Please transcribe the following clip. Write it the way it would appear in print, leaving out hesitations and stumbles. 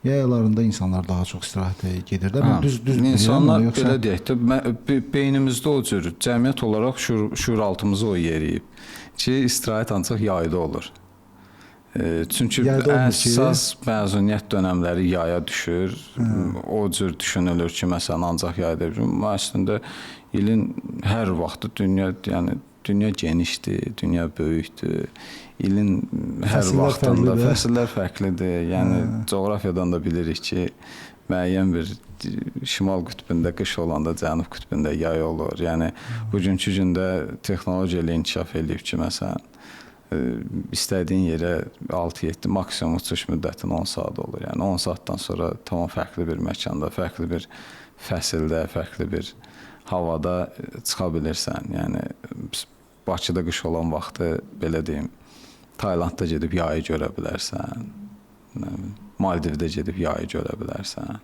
Yay aylarında insanlar daha çox istirahətə gedir də. Mən düz İnsanlar bilirəm, yoxsa belə deyək də, beynimizdə o cür cəmiyyət olaraq şuuraltımızı o yeriyib ki, istirahət ancaq yayda olur. Çünki əsas məzuniyyət dönəmləri yaya düşür. O cür düşünülür ki, məsələn, ancaq yayda. Əslində ilin hər vaxtı dünya genişdir, dünya böyükdür. İlin hər vaxtında fəsillər fərqlidir. Yəni coğrafiyadan da bilirik ki, müəyyən bir şimal qütbündə qış olanda cənub qütbündə yay olur. Yəni bugünkü gündə texnologiya ilə inkişaf edib ki, məsələn, istədiyin yerə 6-7 maksimum uçuş müddətin 10 saat olur. Yəni 10 saatdan sonra tamam fərqli bir məkanda, fərqli bir fəsildə, fərqli bir havada çıxa bilirsən. Yəni Bakıda qış olan vaxtı belə deyim, Taylandda gedib yayı görə bilərsən. Maldivdə gedib yayı görə bilərsən.